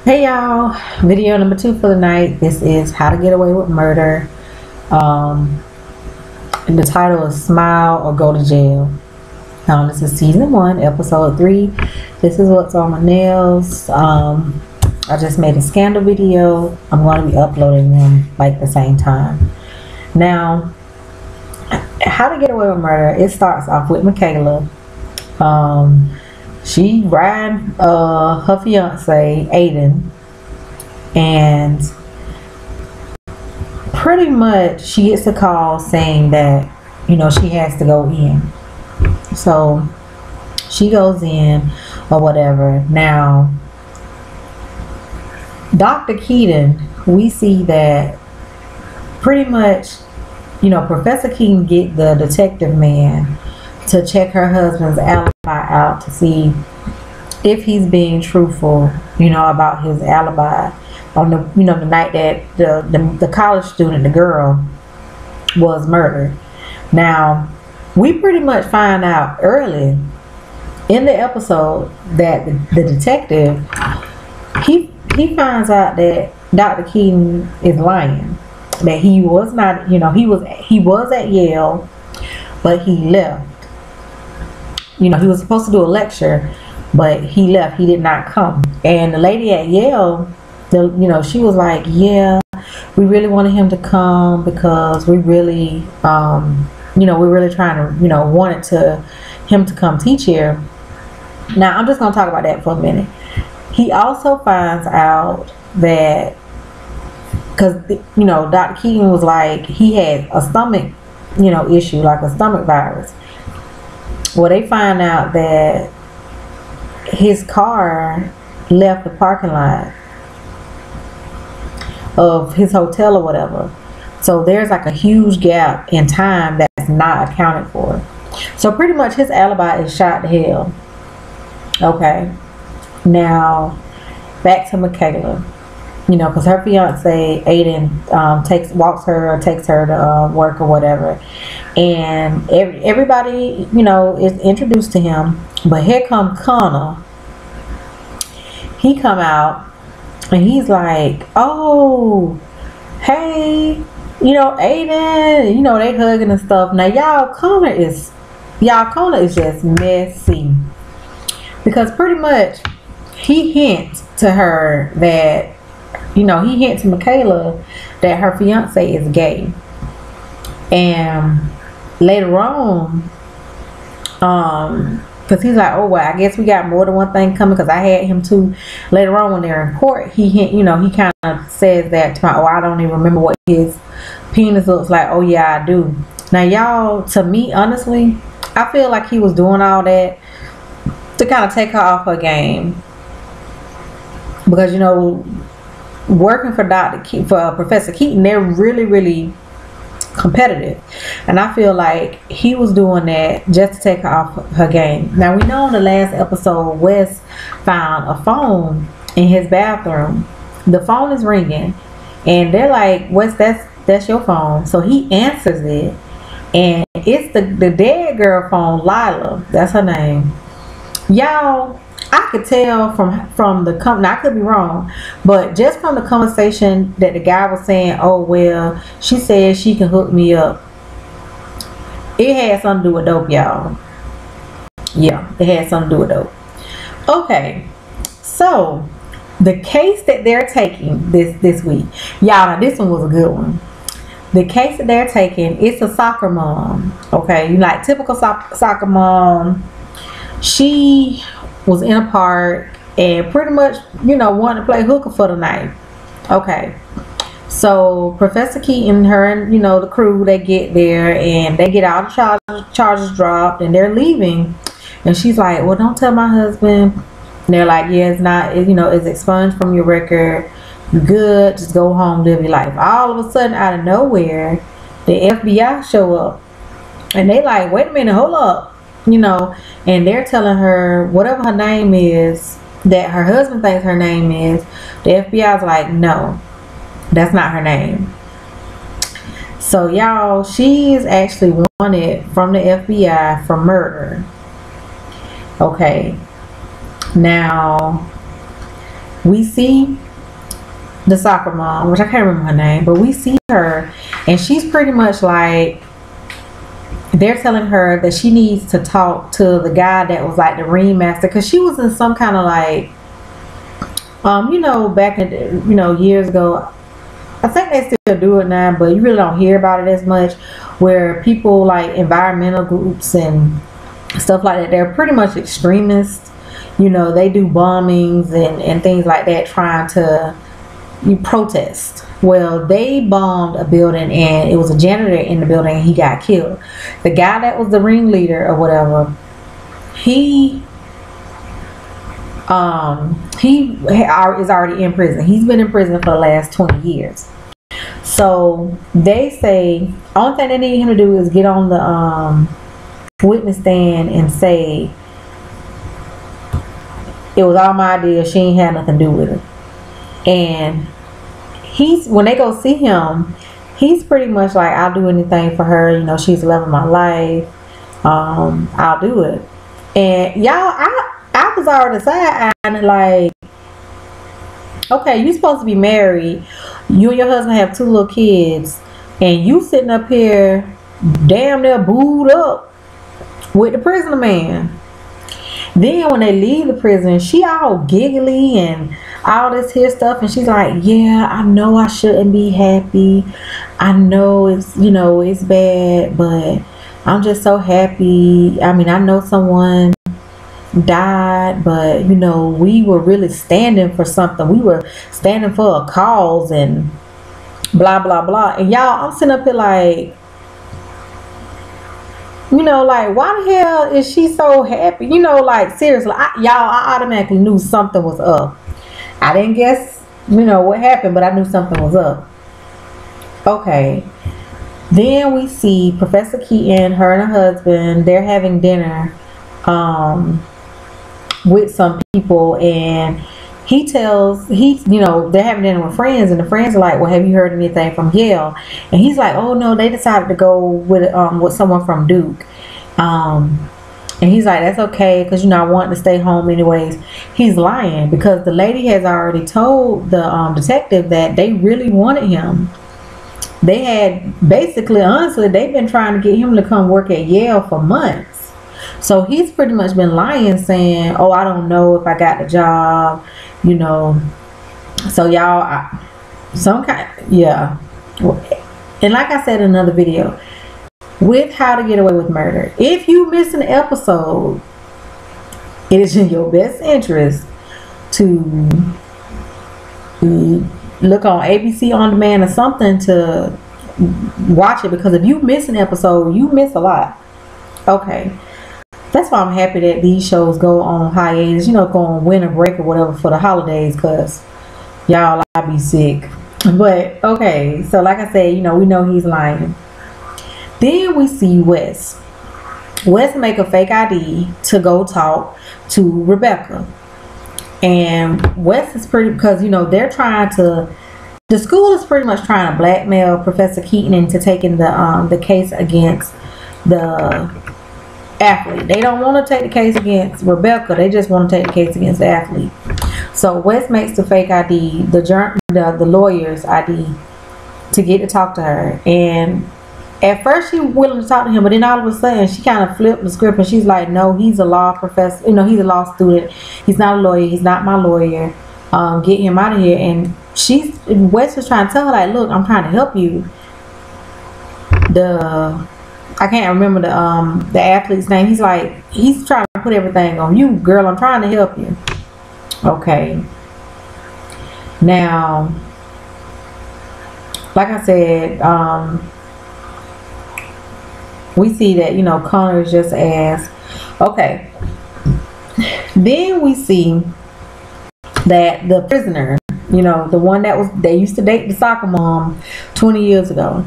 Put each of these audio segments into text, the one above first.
Hey y'all, video number 2 for the night. This is How to Get Away with Murder. And the title is Smile or Go to Jail. This is season 1, episode 3. This is what's on my nails. I just made a scandal video. I'm going to be uploading them like the same time. Now, How to Get Away with Murder, it starts off with Michaela. She riding her fiance Aiden, and pretty much she gets a call saying that she has to go in. So she goes in or whatever. Now, Dr. Keaton, we see that pretty much Professor Keaton get the detective man to check her husband's alibi out to see if he's being truthful, about his alibi on the night that the college student, the girl, was murdered. Now, we pretty much find out early in the episode that the detective, he finds out that Dr. Keaton is lying, that he was not, he was at Yale, but he left. He was supposed to do a lecture, but he left. He did not come. And the lady at Yale, she was like, yeah, we really wanted him to come because we really, we're really trying to, wanted him to come teach here. Now, I'm just going to talk about that for a minute. He also finds out that, because, Dr. Keaton was like, he had a stomach, issue, like a stomach virus. Well, they find out that his car left the parking lot of his hotel or whatever. So there's like a huge gap in time that's not accounted for. So pretty much his alibi is shot to hell. Okay. Now, back to Michaela. Because her fiance Aiden takes her to work or whatever, and everybody is introduced to him. But here comes Connor. He come out and he's like, "Oh, hey, Aiden, they hugging and stuff." Now, Connor is just messy, because pretty much he hints to her that. He hints to Michaela that her fiance is gay. And later on, because he's like, oh, well, I guess we got more than one thing coming, because I had him too. Later on, when they're in court, he kind of says that to I don't even remember what his penis looks like. Oh, yeah, I do. Now, y'all, to me, honestly, I feel like he was doing all that to kind of take her off her game. Because, working for Professor Keaton, they're really, really competitive, and I feel like he was doing that just to take her off her game. Now, we know in the last episode, Wes found a phone in his bathroom. The phone is ringing, and they're like, Wes, that's your phone. So he answers it, and it's the dead girl phone, Lila. That's her name. Y'all, I could tell from the company, I could be wrong, but just from the conversation that the guy was saying, oh, well, she said she can hook me up. It had something to do with dope, y'all. Yeah, it had something to do with dope. Okay, so the case that they're taking this week, y'all, this one was a good one. The case that they're taking, it's a soccer mom. Okay, like typical soccer mom. She was in a park and pretty much, wanted to play hooker for the night. Okay. So Professor Keaton, her and, the crew, they get there and they get all the charges dropped and they're leaving. And she's like, well, don't tell my husband. And they're like, yeah, it's not, it's expunged from your record. You're good. Just go home, live your life. All of a sudden, out of nowhere, the FBI show up and they like, wait a minute, hold up. And they're telling her whatever her name is that her husband thinks her name is. The FBI's like, no, that's not her name. So, y'all, she is actually wanted from the FBI for murder. Okay. Now, we see the soccer mom, which I can't remember her name, but we see her, and she's pretty much like, they're telling her that she needs to talk to the guy that was like the ringmaster, because she was in some kind of like, you know, back in, you know, years ago. I think they still do it now, but you really don't hear about it as much, where people like environmental groups and stuff like that, they're pretty much extremists. You know, they do bombings and things like that, trying to protest. Well, they bombed a building, and it was a janitor in the building, and he got killed. The guy that was the ringleader or whatever, he is already in prison. He's been in prison for the last 20 years. So they say only thing they need him to do is get on the witness stand and say it was all my idea, she ain't had nothing to do with it. And when they go see him, he's pretty much like, I'll do anything for her, you know, she's the love of my life, I'll do it. And y'all, I was already side-eyeing, like, okay, you supposed to be married, you and your husband have 2 little kids, and you sitting up here damn near booed up with the prisoner man. Then when they leave the prison, she all giggly and all this here stuff, and she's like, yeah, I know I shouldn't be happy, I know it's, you know, it's bad, but I'm just so happy. I mean, I know someone died, but you know, we were really standing for something, we were standing for a cause, and blah blah blah. And y'all, I'm sitting up here like, you know, like, why the hell is she so happy? You know, like, seriously, I automatically knew something was up. I didn't guess, you know, what happened, but I knew something was up. Okay, then we see Professor Keaton, her and her husband, they're having dinner with some people, and you know, they're having dinner with friends, and the friends are like, well, have you heard anything from Yale? And he's like, oh no, they decided to go with someone from Duke. And he's like, that's okay, because, you know, I want to stay home anyways. He's lying, because the lady has already told the detective that they really wanted him. They had basically, honestly, they've been trying to get him to come work at Yale for months. So he's pretty much been lying, saying, oh, I don't know if I got the job, you know. So y'all, yeah. And like I said in another video, with How to Get Away with Murder, if you miss an episode, it is in your best interest to look on ABC On Demand or something to watch it, because if you miss an episode, you miss a lot. Okay, that's why I'm happy that these shows go on hiatus, you know, go on winter break or whatever for the holidays, because y'all, I'll be sick. But okay, so like I said, you know, we know he's lying. Then we see Wes make a fake ID to go talk to Rebecca. And Wes is pretty, because, you know, they're trying to, the school is pretty much trying to blackmail Professor Keaton into taking the case against the athlete. They don't want to take the case against Rebecca, they just want to take the case against the athlete. So Wes makes the fake ID, the lawyer's ID, to get to talk to her. And at first she was willing to talk to him, but then all of a sudden she kind of flipped the script, and she's like, no, he's a law professor, you know, he's a law student, he's not a lawyer, he's not my lawyer, get him out of here. And Wes was trying to tell her, like, look, I'm trying to help you. I can't remember the athlete's name. He's like, he's trying to put everything on you, girl, I'm trying to help you. Okay, now, like I said, we see that, you know, Connor is just ass. Okay, then we see that the prisoner, you know, the one they used to date the soccer mom 20 years ago,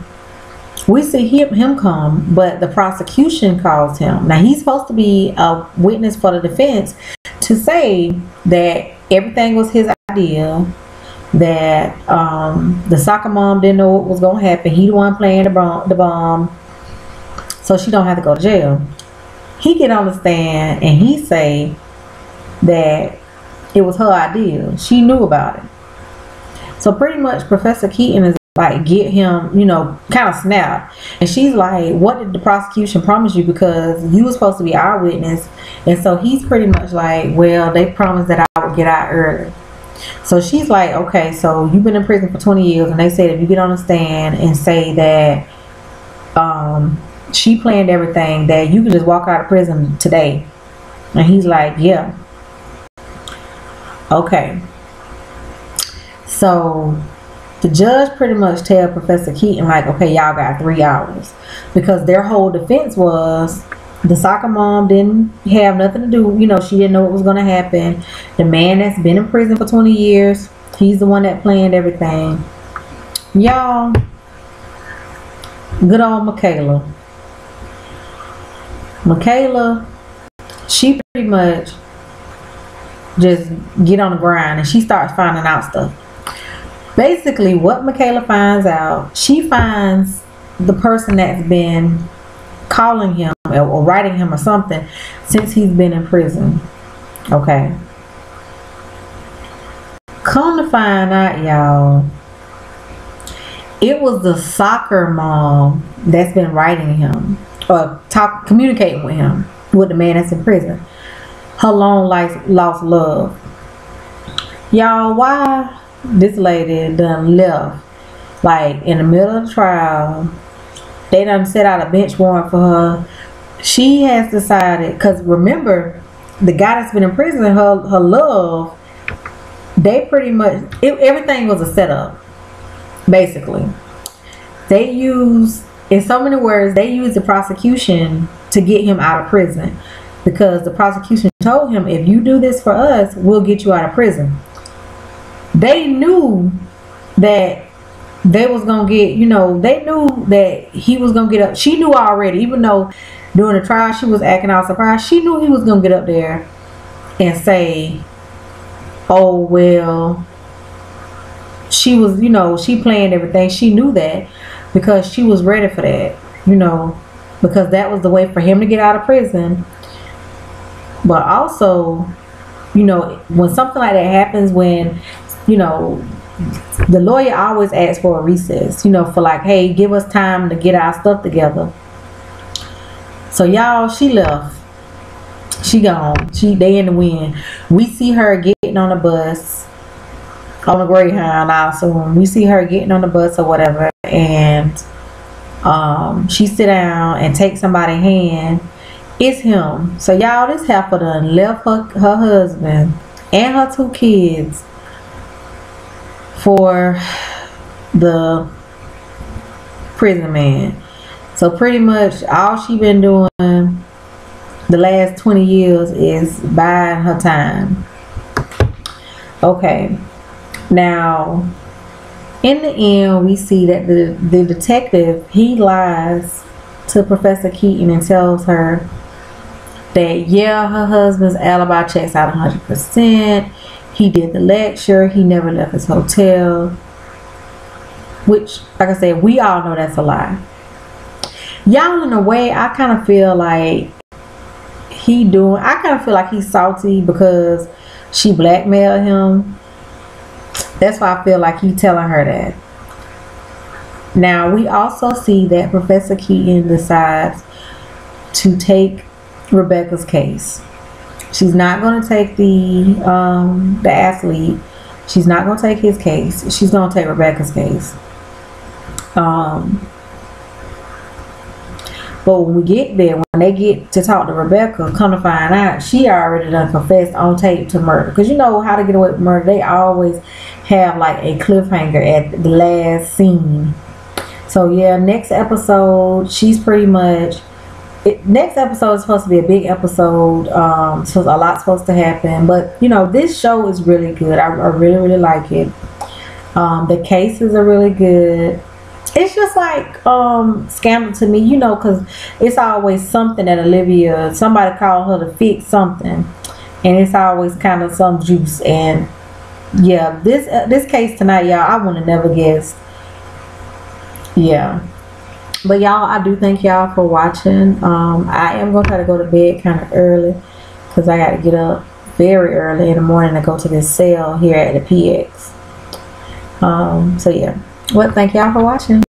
we see him come, but the prosecution calls him. Now he's supposed to be a witness for the defense to say that everything was his idea, that the soccer mom didn't know what was going to happen, he the one playing the bomb, so she don't have to go to jail. He get on the stand and he say that it was her idea. She knew about it. So pretty much Professor Keaton is like, get him, you know, kind of snap. And she's like, what did the prosecution promise you? Because you were supposed to be our witness. And so he's pretty much like, well, they promised that I would get out early. So she's like, okay, so you've been in prison for 20 years. And they said if you get on the stand and say that she planned everything, that you can just walk out of prison today. And he's like, yeah. Okay. So the judge pretty much tell Professor Keaton like, okay, y'all got 3 hours, because their whole defense was the soccer mom didn't have nothing to do, you know, she didn't know what was going to happen. The man that's been in prison for 20 years, he's the one that planned everything. Y'all, good old Michaela. Michaela, she pretty much just get on the grind and she starts finding out stuff. Basically, what Michaela finds out, she finds the person that's been calling him or writing him or something since he's been in prison. Okay. Come to find out, y'all, it was the soccer mom that's been writing him or communicating with him, with the man that's in prison. Her long lost love. Y'all, why this lady done left, like in the middle of the trial, they done set out a bench warrant for her. She has decided, because remember, the guy that's been in prison, her love, they pretty much, everything was a setup, basically. They use, in so many words, they used the prosecution to get him out of prison, because the prosecution told him, if you do this for us, we'll get you out of prison. They knew that they was gonna get, you know, they knew that he was gonna get up. She knew already, even though during the trial she was acting all surprised, she knew he was gonna get up there and say, oh well, she was, you know, she planned everything. She knew that because she was ready for that, you know, because that was the way for him to get out of prison. But also, you know, when something like that happens, when, you know, the lawyer always asks for a recess, you know, for like, hey, give us time to get our stuff together. So y'all, she left. She gone. They in the wind. We see her getting on the bus, on the Greyhound, I assume. We see her getting on the bus or whatever, and she sit down and take somebody's hand. It's him. So y'all, this heifer done left her husband and her 2 kids for the prison man. So pretty much all she been doing the last 20 years is buying her time. Okay. Now, in the end, we see that the detective, he lies to Professor Keaton and tells her that, yeah, her husband's alibi checks out 100%. He did the lecture. He never left his hotel. Which, like I said, we all know that's a lie. Y'all, in a way, I kind of feel like I kind of feel like he's salty because she blackmailed him. That's why I feel like he's telling her that. Now, we also see that Professor Keaton decides to take Rebecca's case. She's not going to take the athlete. She's not going to take his case. She's going to take Rebecca's case. But when we get there, when they get to talk to Rebecca, come to find out, she already done confessed on tape to murder. Because you know How to Get Away with Murder, they always have like a cliffhanger at the last scene. So yeah, next episode, she's pretty much... next episode is supposed to be a big episode. So a lot's supposed to happen. But, you know, this show is really good. I really, really like it. The cases are really good. It's just like Scandal to me, you know, because it's always something that Olivia, somebody called her to fix something, and it's always kind of some juice. And yeah, this case tonight, y'all, I would have never guessed. Yeah, but y'all, I do thank y'all for watching. I am gonna try to go to bed kind of early because I got to get up very early in the morning to go to this sale here at the PX. So yeah, well, thank y'all for watching.